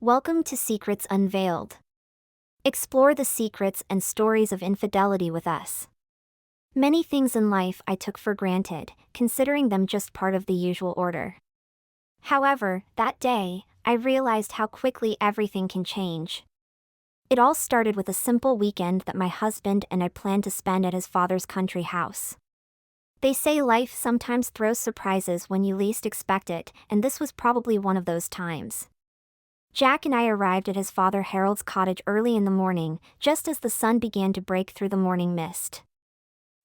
Welcome to Secrets Unveiled. Explore the secrets and stories of infidelity with us. Many things in life I took for granted, considering them just part of the usual order. However, that day, I realized how quickly everything can change. It all started with a simple weekend that my husband and I planned to spend at his father's country house. They say life sometimes throws surprises when you least expect it, and this was probably one of those times. Jack and I arrived at his father Harold's cottage early in the morning, just as the sun began to break through the morning mist.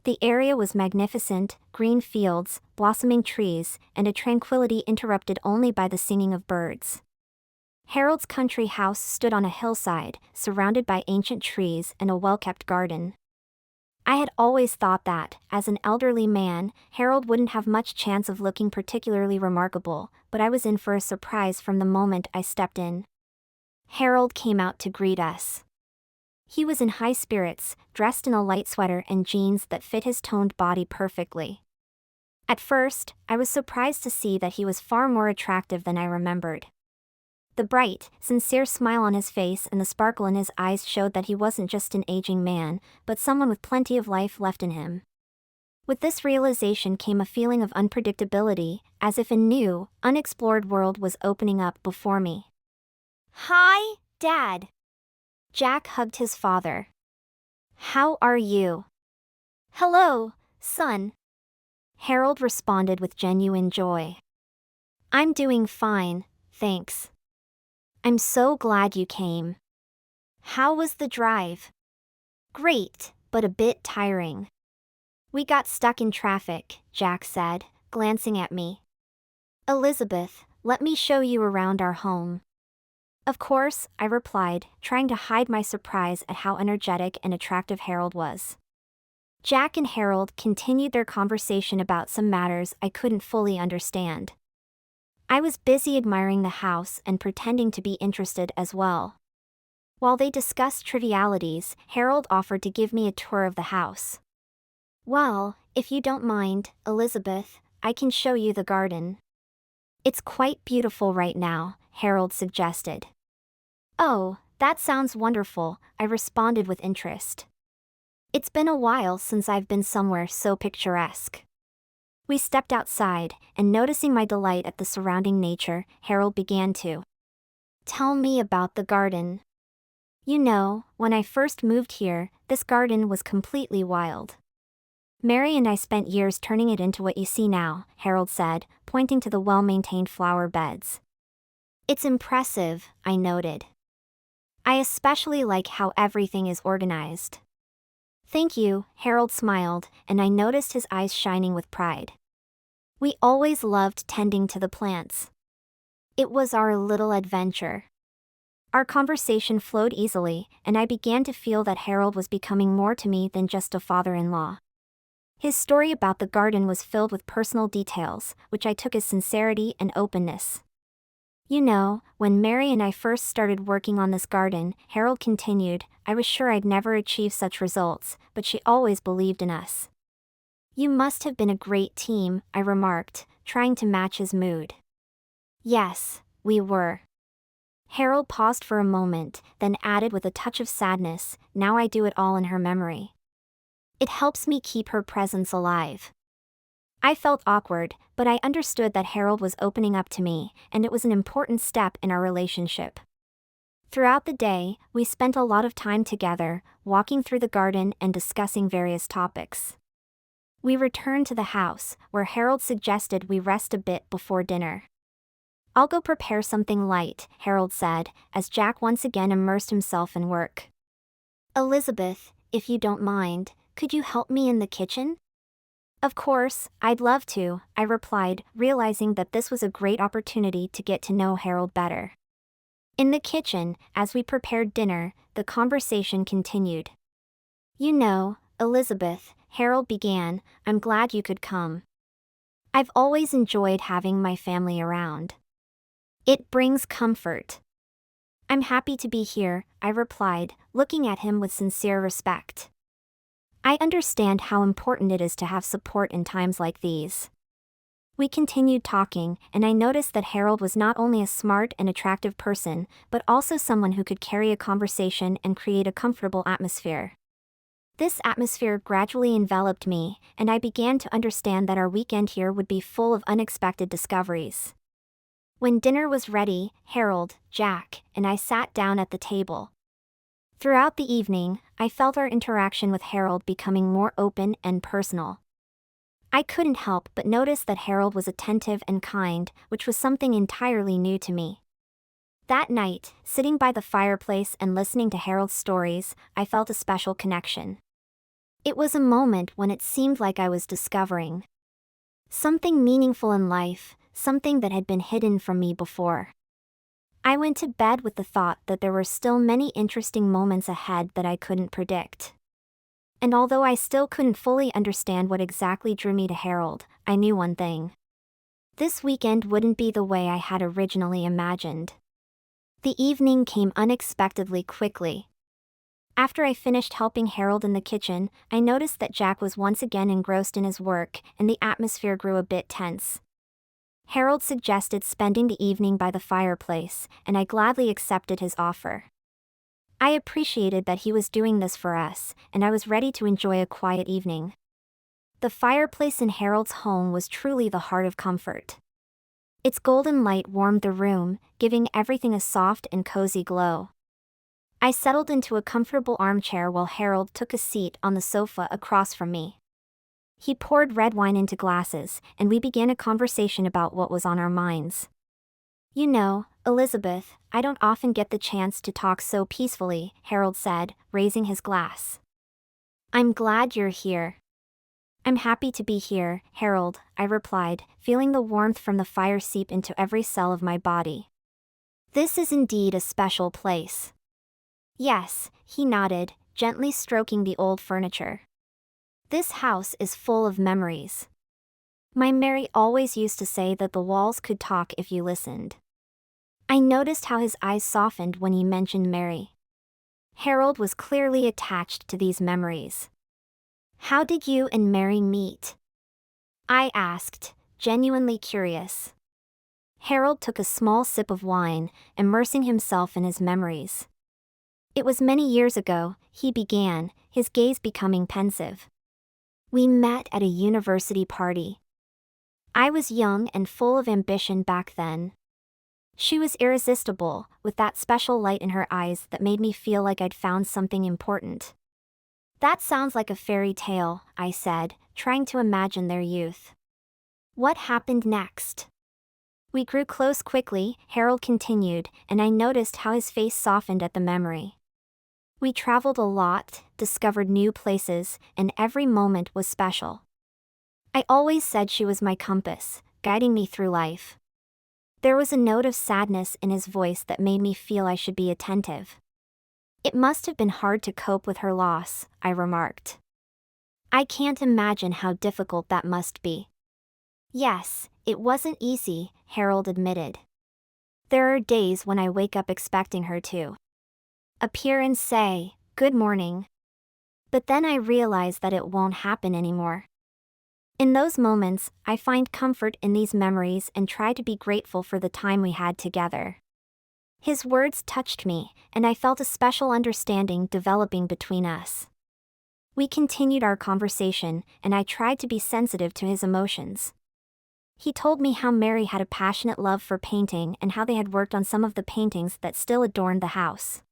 The area was magnificent: green fields, blossoming trees, and a tranquility interrupted only by the singing of birds. Harold's country house stood on a hillside, surrounded by ancient trees and a well-kept garden. I had always thought that, as an elderly man, Harold wouldn't have much chance of looking particularly remarkable, but I was in for a surprise from the moment I stepped in. Harold came out to greet us. He was in high spirits, dressed in a light sweater and jeans that fit his toned body perfectly. At first, I was surprised to see that he was far more attractive than I remembered. The bright, sincere smile on his face and the sparkle in his eyes showed that he wasn't just an aging man, but someone with plenty of life left in him. With this realization came a feeling of unpredictability, as if a new, unexplored world was opening up before me. "Hi, Dad." Jack hugged his father. "How are you?" "Hello, son." Harold responded with genuine joy. "I'm doing fine, thanks. I'm so glad you came. How was the drive?" "Great, but a bit tiring." "We got stuck in traffic," Jack said, glancing at me. "Elizabeth, let me show you around our home." "Of course," I replied, trying to hide my surprise at how energetic and attractive Harold was. Jack and Harold continued their conversation about some matters I couldn't fully understand. I was busy admiring the house and pretending to be interested as well. While they discussed trivialities, Harold offered to give me a tour of the house. "Well, if you don't mind, Elizabeth, I can show you the garden." "It's quite beautiful right now," Harold suggested. "Oh, that sounds wonderful," I responded with interest. It's been a while since I've been somewhere so picturesque. We stepped outside, and noticing my delight at the surrounding nature, Harold began to tell me about the garden. "You know, when I first moved here, this garden was completely wild. Mary and I spent years turning it into what you see now," Harold said, pointing to the well-maintained flower beds. "It's impressive," I noted. "I especially like how everything is organized." "Thank you," Harold smiled, and I noticed his eyes shining with pride. We always loved tending to the plants. It was our little adventure. Our conversation flowed easily, and I began to feel that Harold was becoming more to me than just a father-in-law. His story about the garden was filled with personal details, which I took as sincerity and openness. "You know, when Mary and I first started working on this garden," Harold continued, "I was sure I'd never achieve such results, but she always believed in us." "You must have been a great team," I remarked, trying to match his mood. "Yes, we were." Harold paused for a moment, then added with a touch of sadness, "Now I do it all in her memory. It helps me keep her presence alive." I felt awkward, but I understood that Harold was opening up to me, and it was an important step in our relationship. Throughout the day, we spent a lot of time together, walking through the garden and discussing various topics. We returned to the house, where Harold suggested we rest a bit before dinner. "I'll go prepare something light," Harold said, as Jack once again immersed himself in work. "Elizabeth, if you don't mind, could you help me in the kitchen?" "Of course, I'd love to," I replied, realizing that this was a great opportunity to get to know Harold better. In the kitchen, as we prepared dinner, the conversation continued. "You know, Elizabeth," Harold began, "I'm glad you could come. I've always enjoyed having my family around. It brings comfort." "I'm happy to be here," I replied, looking at him with sincere respect. I understand how important it is to have support in times like these. We continued talking, and I noticed that Harold was not only a smart and attractive person, but also someone who could carry a conversation and create a comfortable atmosphere. This atmosphere gradually enveloped me, and I began to understand that our weekend here would be full of unexpected discoveries. When dinner was ready, Harold, Jack, and I sat down at the table. Throughout the evening, I felt our interaction with Harold becoming more open and personal. I couldn't help but notice that Harold was attentive and kind, which was something entirely new to me. That night, sitting by the fireplace and listening to Harold's stories, I felt a special connection. It was a moment when it seemed like I was discovering something meaningful in life, something that had been hidden from me before. I went to bed with the thought that there were still many interesting moments ahead that I couldn't predict. And although I still couldn't fully understand what exactly drew me to Harold, I knew one thing. This weekend wouldn't be the way I had originally imagined. The evening came unexpectedly quickly. After I finished helping Harold in the kitchen, I noticed that Jack was once again engrossed in his work, and the atmosphere grew a bit tense. Harold suggested spending the evening by the fireplace, and I gladly accepted his offer. I appreciated that he was doing this for us, and I was ready to enjoy a quiet evening. The fireplace in Harold's home was truly the heart of comfort. Its golden light warmed the room, giving everything a soft and cozy glow. I settled into a comfortable armchair while Harold took a seat on the sofa across from me. He poured red wine into glasses, and we began a conversation about what was on our minds. "You know, Elizabeth, I don't often get the chance to talk so peacefully," Harold said, raising his glass. "I'm glad you're here." "I'm happy to be here, Harold," I replied, feeling the warmth from the fire seep into every cell of my body. "This is indeed a special place." "Yes," he nodded, gently stroking the old furniture. "This house is full of memories. My Mary always used to say that the walls could talk if you listened." I noticed how his eyes softened when he mentioned Mary. Harold was clearly attached to these memories. "How did you and Mary meet?" I asked, genuinely curious. Harold took a small sip of wine, immersing himself in his memories. "It was many years ago," he began, his gaze becoming pensive. "We met at a university party. I was young and full of ambition back then. She was irresistible, with that special light in her eyes that made me feel like I'd found something important." "That sounds like a fairy tale," I said, trying to imagine their youth. "What happened next?" "We grew close quickly," Harold continued, and I noticed how his face softened at the memory. "We traveled a lot, discovered new places, and every moment was special. I always said she was my compass, guiding me through life." There was a note of sadness in his voice that made me feel I should be attentive. "It must have been hard to cope with her loss," I remarked. "I can't imagine how difficult that must be." "Yes, it wasn't easy," Harold admitted. "There are days when I wake up expecting her to appear and say, 'Good morning.' But then I realize that it won't happen anymore. In those moments, I find comfort in these memories and try to be grateful for the time we had together." His words touched me, and I felt a special understanding developing between us. We continued our conversation, and I tried to be sensitive to his emotions. He told me how Mary had a passionate love for painting and how they had worked on some of the paintings that still adorned the house.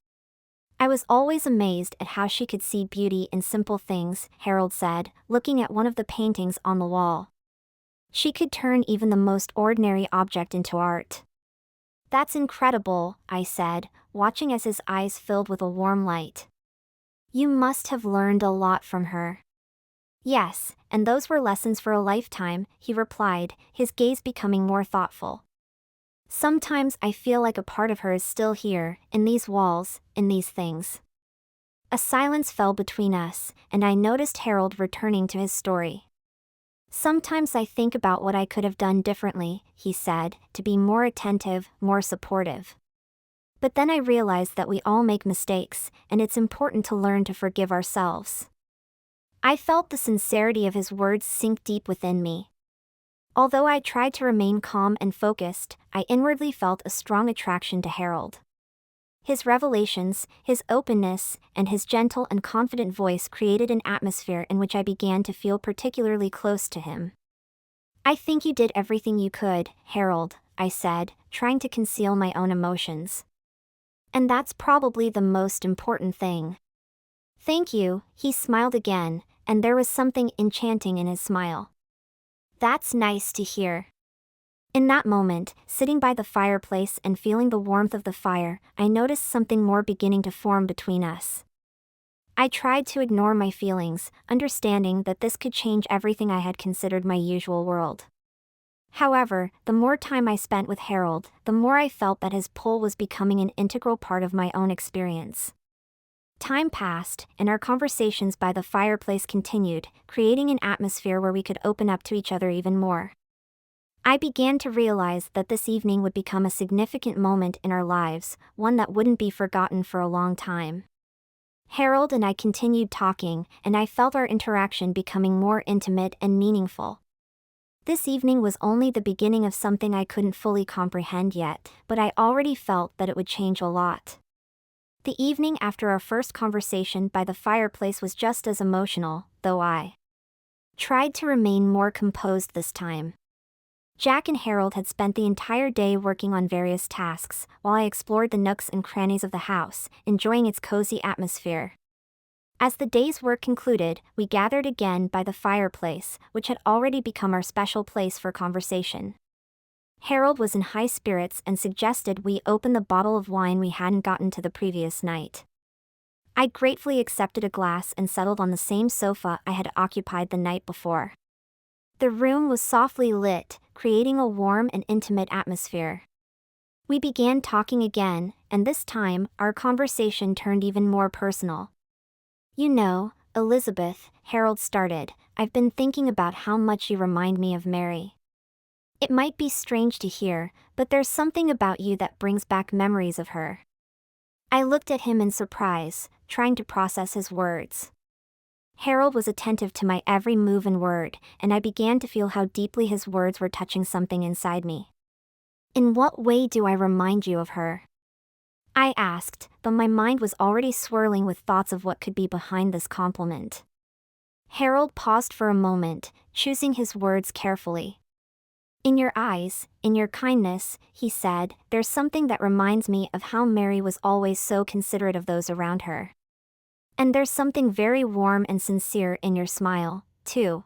"I was always amazed at how she could see beauty in simple things," Harold said, looking at one of the paintings on the wall. "She could turn even the most ordinary object into art." "That's incredible," I said, watching as his eyes filled with a warm light. "You must have learned a lot from her." "Yes, and those were lessons for a lifetime," he replied, his gaze becoming more thoughtful. "Sometimes I feel like a part of her is still here, in these walls, in these things." A silence fell between us, and I noticed Harold returning to his story. "Sometimes I think about what I could have done differently," he said, to be more attentive, more supportive. "But then I realized that we all make mistakes, and it's important to learn to forgive ourselves." I felt the sincerity of his words sink deep within me. Although I tried to remain calm and focused, I inwardly felt a strong attraction to Harold. His revelations, his openness, and his gentle and confident voice created an atmosphere in which I began to feel particularly close to him. "I think you did everything you could, Harold," I said, trying to conceal my own emotions. "And that's probably the most important thing." "Thank you," he smiled again, and there was something enchanting in his smile. "That's nice to hear." In that moment, sitting by the fireplace and feeling the warmth of the fire, I noticed something more beginning to form between us. I tried to ignore my feelings, understanding that this could change everything I had considered my usual world. However, the more time I spent with Harold, the more I felt that his pull was becoming an integral part of my own experience. Time passed, and our conversations by the fireplace continued, creating an atmosphere where we could open up to each other even more. I began to realize that this evening would become a significant moment in our lives, one that wouldn't be forgotten for a long time. Harold and I continued talking, and I felt our interaction becoming more intimate and meaningful. This evening was only the beginning of something I couldn't fully comprehend yet, but I already felt that it would change a lot. The evening after our first conversation by the fireplace was just as emotional, though I tried to remain more composed this time. Jack and Harold had spent the entire day working on various tasks, while I explored the nooks and crannies of the house, enjoying its cozy atmosphere. As the day's work concluded, we gathered again by the fireplace, which had already become our special place for conversation. Harold was in high spirits and suggested we open the bottle of wine we hadn't gotten to the previous night. I gratefully accepted a glass and settled on the same sofa I had occupied the night before. The room was softly lit, creating a warm and intimate atmosphere. We began talking again, and this time, our conversation turned even more personal. "You know, Elizabeth," Harold started, "I've been thinking about how much you remind me of Mary. It might be strange to hear, but there's something about you that brings back memories of her." I looked at him in surprise, trying to process his words. Harold was attentive to my every move and word, and I began to feel how deeply his words were touching something inside me. "In what way do I remind you of her?" I asked, but my mind was already swirling with thoughts of what could be behind this compliment. Harold paused for a moment, choosing his words carefully. "In your eyes, in your kindness," he said, "there's something that reminds me of how Mary was always so considerate of those around her. And there's something very warm and sincere in your smile, too."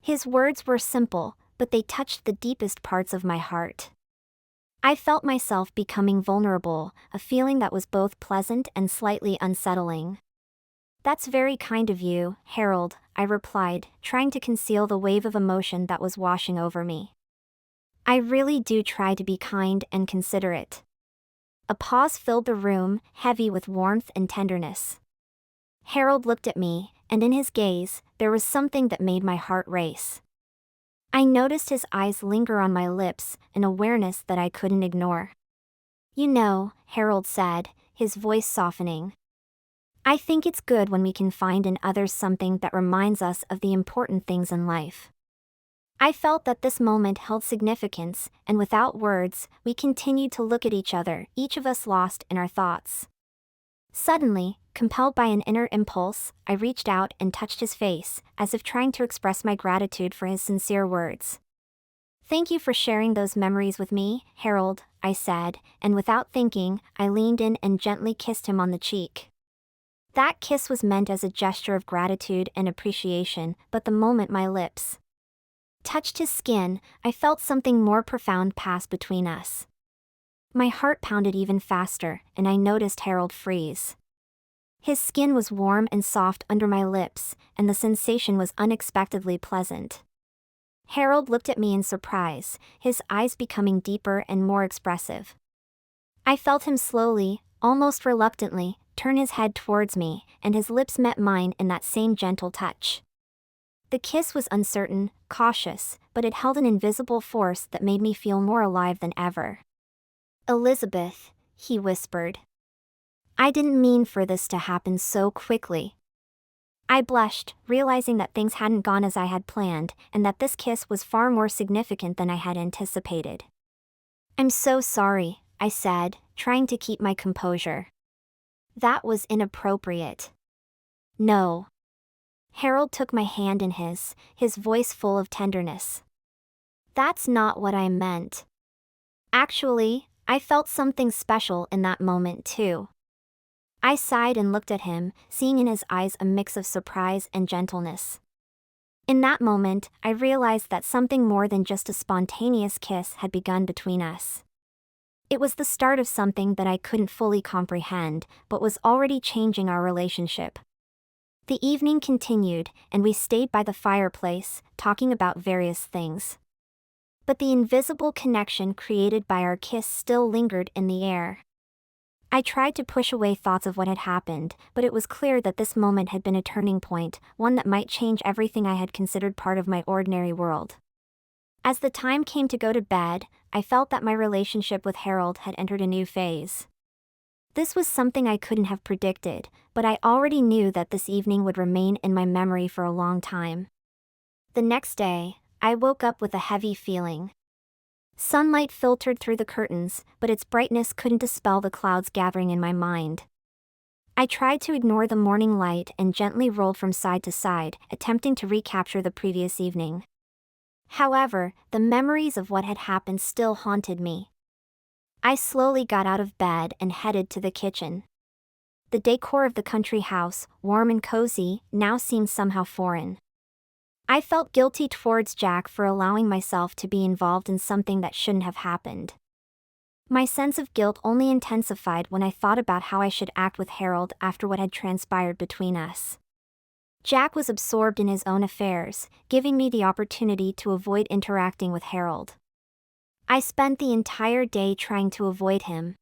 His words were simple, but they touched the deepest parts of my heart. I felt myself becoming vulnerable, a feeling that was both pleasant and slightly unsettling. "That's very kind of you, Harold," I replied, trying to conceal the wave of emotion that was washing over me. "I really do try to be kind and considerate." A pause filled the room, heavy with warmth and tenderness. Harold looked at me, and in his gaze, there was something that made my heart race. I noticed his eyes linger on my lips, an awareness that I couldn't ignore. "You know," Harold said, his voice softening, "I think it's good when we can find in others something that reminds us of the important things in life." I felt that this moment held significance, and without words, we continued to look at each other, each of us lost in our thoughts. Suddenly, compelled by an inner impulse, I reached out and touched his face, as if trying to express my gratitude for his sincere words. "Thank you for sharing those memories with me, Harold," I said, and without thinking, I leaned in and gently kissed him on the cheek. That kiss was meant as a gesture of gratitude and appreciation, but the moment my lips touched his skin, I felt something more profound pass between us. My heart pounded even faster, and I noticed Harold freeze. His skin was warm and soft under my lips, and the sensation was unexpectedly pleasant. Harold looked at me in surprise, his eyes becoming deeper and more expressive. I felt him slowly, almost reluctantly, turn his head towards me, and his lips met mine in that same gentle touch. The kiss was uncertain, cautious, but it held an invisible force that made me feel more alive than ever. "Elizabeth," he whispered. "I didn't mean for this to happen so quickly." I blushed, realizing that things hadn't gone as I had planned, and that this kiss was far more significant than I had anticipated. "I'm so sorry," I said, trying to keep my composure. "That was inappropriate." "No." Harold took my hand in his voice full of tenderness. "That's not what I meant." Actually, I felt something special in that moment too. I sighed and looked at him, seeing in his eyes a mix of surprise and gentleness. In that moment, I realized that something more than just a spontaneous kiss had begun between us. It was the start of something that I couldn't fully comprehend, but was already changing our relationship. The evening continued, and we stayed by the fireplace, talking about various things. But the invisible connection created by our kiss still lingered in the air. I tried to push away thoughts of what had happened, but it was clear that this moment had been a turning point, one that might change everything I had considered part of my ordinary world. As the time came to go to bed, I felt that my relationship with Harold had entered a new phase. This was something I couldn't have predicted, but I already knew that this evening would remain in my memory for a long time. The next day, I woke up with a heavy feeling. Sunlight filtered through the curtains, but its brightness couldn't dispel the clouds gathering in my mind. I tried to ignore the morning light and gently rolled from side to side, attempting to recapture the previous evening. However, the memories of what had happened still haunted me. I slowly got out of bed and headed to the kitchen. The decor of the country house, warm and cozy, now seemed somehow foreign. I felt guilty towards Jack for allowing myself to be involved in something that shouldn't have happened. My sense of guilt only intensified when I thought about how I should act with Harold after what had transpired between us. Jack was absorbed in his own affairs, giving me the opportunity to avoid interacting with Harold. I spent the entire day trying to avoid him,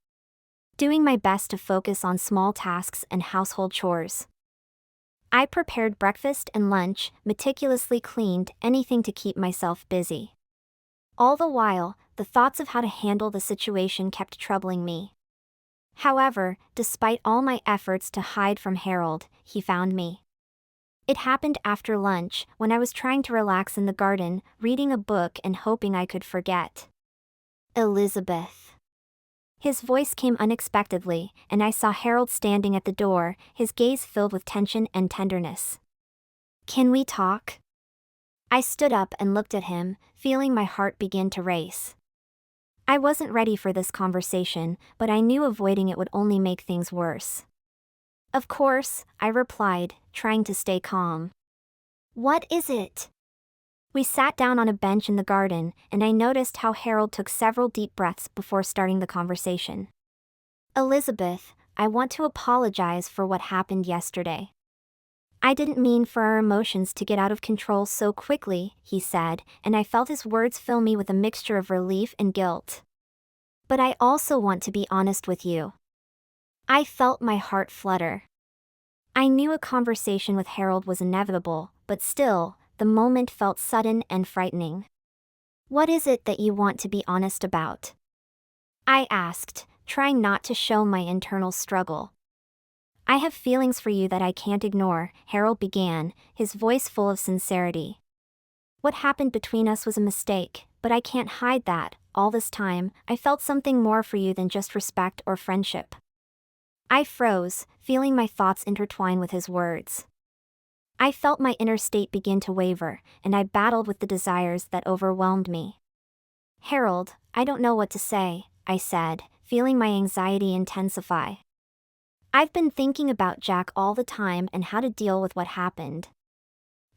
doing my best to focus on small tasks and household chores. I prepared breakfast and lunch, meticulously cleaned anything to keep myself busy. All the while, the thoughts of how to handle the situation kept troubling me. However, despite all my efforts to hide from Harold, he found me. It happened after lunch, when I was trying to relax in the garden, reading a book and hoping I could forget. "Elizabeth." His voice came unexpectedly, and I saw Harold standing at the door, his gaze filled with tension and tenderness. "Can we talk?" I stood up and looked at him, feeling my heart begin to race. I wasn't ready for this conversation, but I knew avoiding it would only make things worse. "Of course," I replied, trying to stay calm. "What is it?" We sat down on a bench in the garden, and I noticed how Harold took several deep breaths before starting the conversation. "Elizabeth, I want to apologize for what happened yesterday. I didn't mean for our emotions to get out of control so quickly," he said, and I felt his words fill me with a mixture of relief and guilt. "But I also want to be honest with you." I felt my heart flutter. I knew a conversation with Harold was inevitable, but still, the moment felt sudden and frightening. "What is it that you want to be honest about?" I asked, trying not to show my internal struggle. "I have feelings for you that I can't ignore," Harold began, his voice full of sincerity. "What happened between us was a mistake, but I can't hide that. All this time, I felt something more for you than just respect or friendship." I froze, feeling my thoughts intertwine with his words. I felt my inner state begin to waver, and I battled with the desires that overwhelmed me. "Harold, I don't know what to say," I said, feeling my anxiety intensify. "I've been thinking about Jack all the time and how to deal with what happened.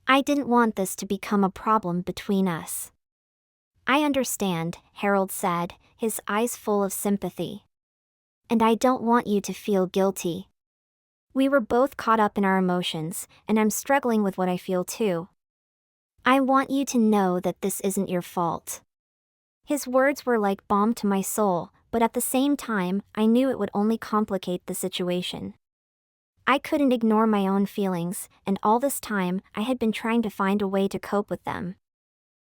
I didn't want this to become a problem between us." "I understand," Harold said, his eyes full of sympathy. "And I don't want you to feel guilty. We were both caught up in our emotions, and I'm struggling with what I feel too. I want you to know that this isn't your fault." His words were like balm to my soul, but at the same time, I knew it would only complicate the situation. I couldn't ignore my own feelings, and all this time, I had been trying to find a way to cope with them.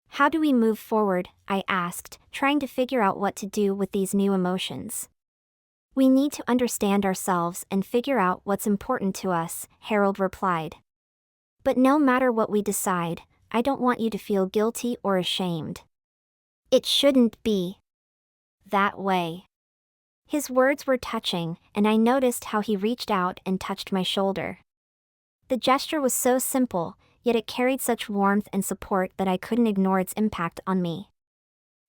"How do we move forward?" I asked, trying to figure out what to do with these new emotions. "We need to understand ourselves and figure out what's important to us," Harold replied. But no matter what we decide, I don't want you to feel guilty or ashamed. It shouldn't be that way." His words were touching, and I noticed how he reached out and touched my shoulder. The gesture was so simple, yet it carried such warmth and support that I couldn't ignore its impact on me.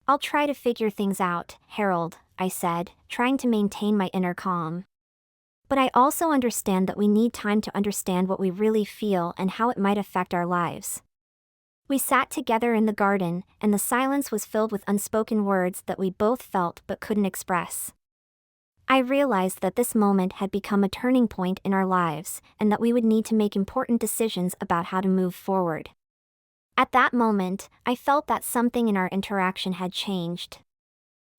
"I'll try to figure things out, Harold," I said, trying to maintain my inner calm. "But I also understand that we need time to understand what we really feel and how it might affect our lives." We sat together in the garden, and the silence was filled with unspoken words that we both felt but couldn't express. I realized that this moment had become a turning point in our lives, and that we would need to make important decisions about how to move forward. At that moment, I felt that something in our interaction had changed.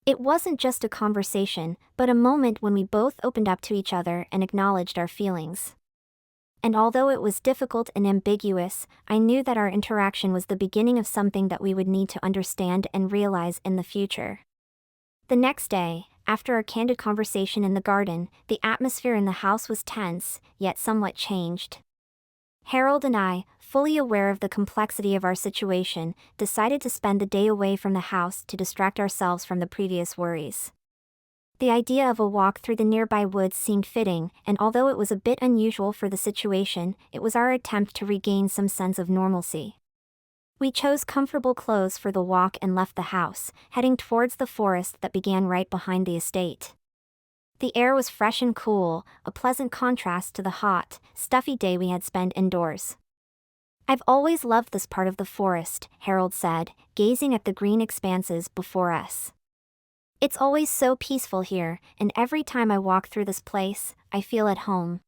It wasn't just a conversation, but a moment when we both opened up to each other and acknowledged our feelings. And although it was difficult and ambiguous, I knew that our interaction was the beginning of something that we would need to understand and realize in the future. The next day, after our candid conversation in the garden, the atmosphere in the house was tense, yet somewhat changed. Harold and I, fully aware of the complexity of our situation, decided to spend the day away from the house to distract ourselves from the previous worries. The idea of a walk through the nearby woods seemed fitting, and although it was a bit unusual for the situation, it was our attempt to regain some sense of normalcy. We chose comfortable clothes for the walk and left the house, heading towards the forest that began right behind the estate. The air was fresh and cool, a pleasant contrast to the hot, stuffy day we had spent indoors. "I've always loved this part of the forest," Harold said, gazing at the green expanses before us. "It's always so peaceful here, and every time I walk through this place, I feel at home."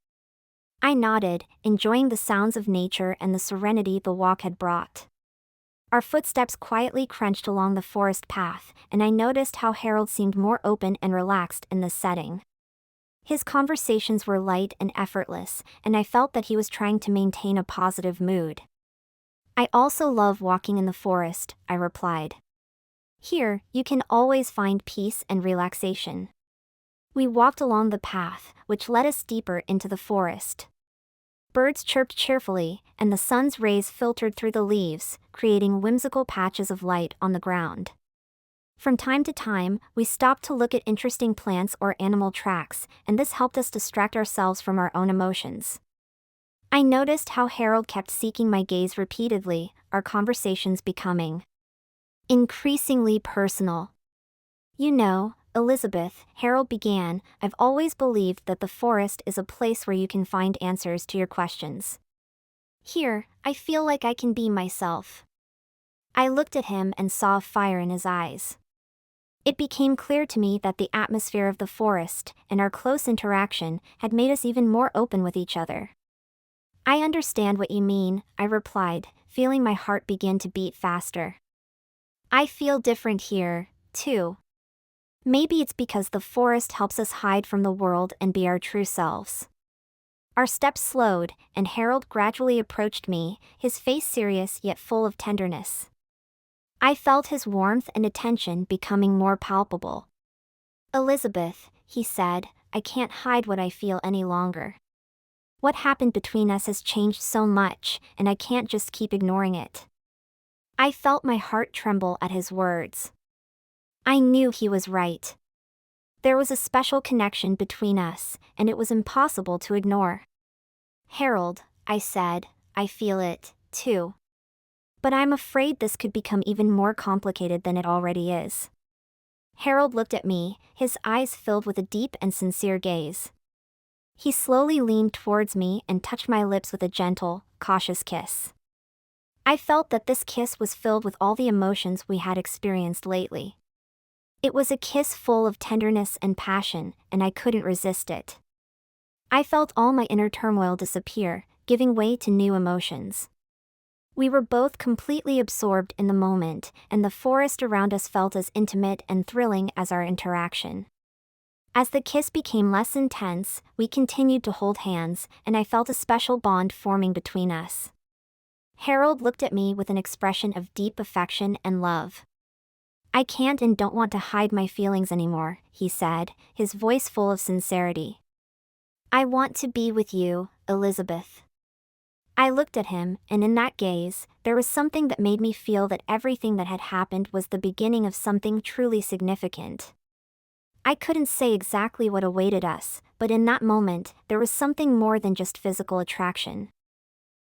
I nodded, enjoying the sounds of nature and the serenity the walk had brought. Our footsteps quietly crunched along the forest path, and I noticed how Harold seemed more open and relaxed in this setting. His conversations were light and effortless, and I felt that he was trying to maintain a positive mood. "I also love walking in the forest," I replied. "Here, you can always find peace and relaxation." We walked along the path, which led us deeper into the forest. Birds chirped cheerfully, and the sun's rays filtered through the leaves, creating whimsical patches of light on the ground. From time to time, we stopped to look at interesting plants or animal tracks, and this helped us distract ourselves from our own emotions. I noticed how Harold kept seeking my gaze repeatedly, our conversations becoming increasingly personal. "You know, Elizabeth," Harold began, "I've always believed that the forest is a place where you can find answers to your questions. Here, I feel like I can be myself." I looked at him and saw a fire in his eyes. It became clear to me that the atmosphere of the forest, and our close interaction, had made us even more open with each other. "I understand what you mean," I replied, feeling my heart begin to beat faster. "I feel different here, too. Maybe it's because the forest helps us hide from the world and be our true selves." Our steps slowed, and Harold gradually approached me, his face serious yet full of tenderness. I felt his warmth and attention becoming more palpable. "Elizabeth," he said, "I can't hide what I feel any longer. What happened between us has changed so much, and I can't just keep ignoring it." I felt my heart tremble at his words. I knew he was right. There was a special connection between us, and it was impossible to ignore. "Harold," I said, "I feel it, too. But I'm afraid this could become even more complicated than it already is." Harold looked at me, his eyes filled with a deep and sincere gaze. He slowly leaned towards me and touched my lips with a gentle, cautious kiss. I felt that this kiss was filled with all the emotions we had experienced lately. It was a kiss full of tenderness and passion, and I couldn't resist it. I felt all my inner turmoil disappear, giving way to new emotions. We were both completely absorbed in the moment, and the forest around us felt as intimate and thrilling as our interaction. As the kiss became less intense, we continued to hold hands, and I felt a special bond forming between us. Harold looked at me with an expression of deep affection and love. "I can't and don't want to hide my feelings anymore," he said, his voice full of sincerity. "I want to be with you, Elizabeth." I looked at him, and in that gaze, there was something that made me feel that everything that had happened was the beginning of something truly significant. I couldn't say exactly what awaited us, but in that moment, there was something more than just physical attraction.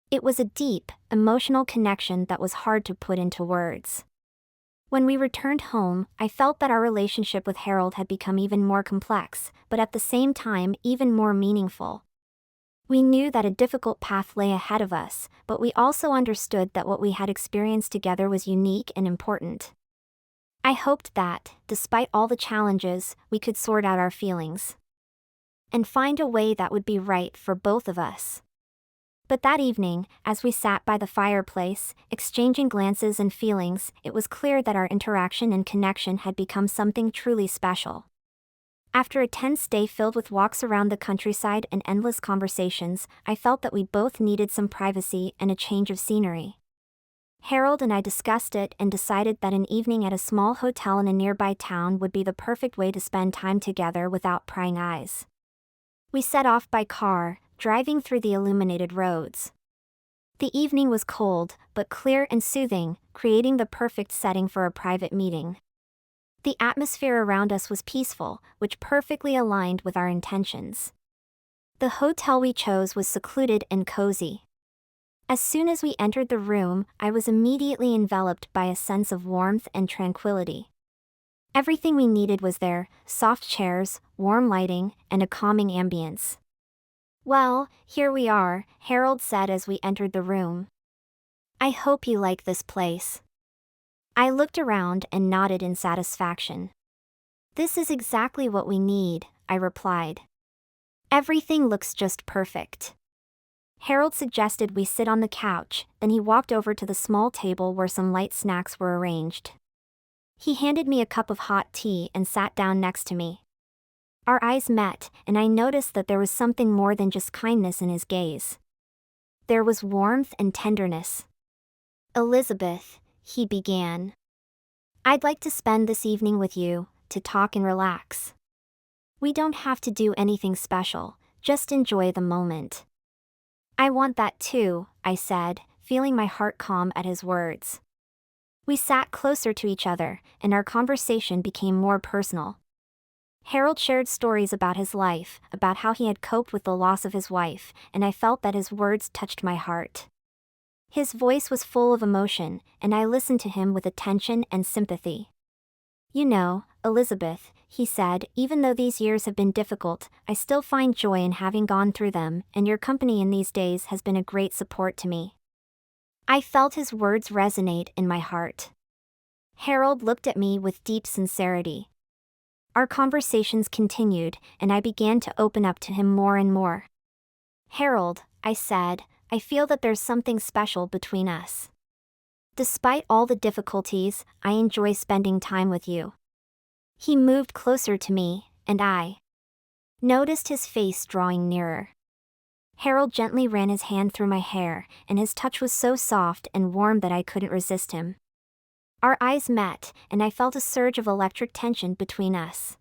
It was a deep, emotional connection that was hard to put into words. When we returned home, I felt that our relationship with Harold had become even more complex, but at the same time, even more meaningful. We knew that a difficult path lay ahead of us, but we also understood that what we had experienced together was unique and important. I hoped that, despite all the challenges, we could sort out our feelings and find a way that would be right for both of us. But that evening, as we sat by the fireplace, exchanging glances and feelings, it was clear that our interaction and connection had become something truly special. After a tense day filled with walks around the countryside and endless conversations, I felt that we both needed some privacy and a change of scenery. Harold and I discussed it and decided that an evening at a small hotel in a nearby town would be the perfect way to spend time together without prying eyes. We set off by car, driving through the illuminated roads. The evening was cold, but clear and soothing, creating the perfect setting for a private meeting. The atmosphere around us was peaceful, which perfectly aligned with our intentions. The hotel we chose was secluded and cozy. As soon as we entered the room, I was immediately enveloped by a sense of warmth and tranquility. Everything we needed was there: soft chairs, warm lighting, and a calming ambience. "Well, here we are," Harold said as we entered the room. "I hope you like this place." I looked around and nodded in satisfaction. "This is exactly what we need," I replied. "Everything looks just perfect." Harold suggested we sit on the couch, then he walked over to the small table where some light snacks were arranged. He handed me a cup of hot tea and sat down next to me. Our eyes met, and I noticed that there was something more than just kindness in his gaze. There was warmth and tenderness. "Elizabeth," he began, "I'd like to spend this evening with you, to talk and relax. We don't have to do anything special, just enjoy the moment." "I want that too," I said, feeling my heart calm at his words. We sat closer to each other, and our conversation became more personal. Harold shared stories about his life, about how he had coped with the loss of his wife, and I felt that his words touched my heart. His voice was full of emotion, and I listened to him with attention and sympathy. "You know, Elizabeth," he said, "even though these years have been difficult, I still find joy in having gone through them, and your company in these days has been a great support to me." I felt his words resonate in my heart. Harold looked at me with deep sincerity. Our conversations continued, and I began to open up to him more and more. "Harold," I said, "I feel that there's something special between us. Despite all the difficulties, I enjoy spending time with you." He moved closer to me, and I noticed his face drawing nearer. Harold gently ran his hand through my hair, and his touch was so soft and warm that I couldn't resist him. Our eyes met, and I felt a surge of electric tension between us.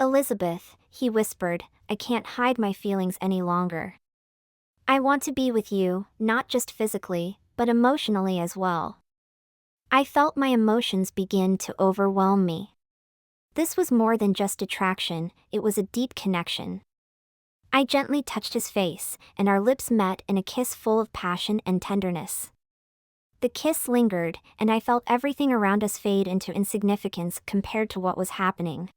"Elizabeth," he whispered, "I can't hide my feelings any longer. I want to be with you, not just physically, but emotionally as well." I felt my emotions begin to overwhelm me. This was more than just attraction, it was a deep connection. I gently touched his face, and our lips met in a kiss full of passion and tenderness. The kiss lingered, and I felt everything around us fade into insignificance compared to what was happening.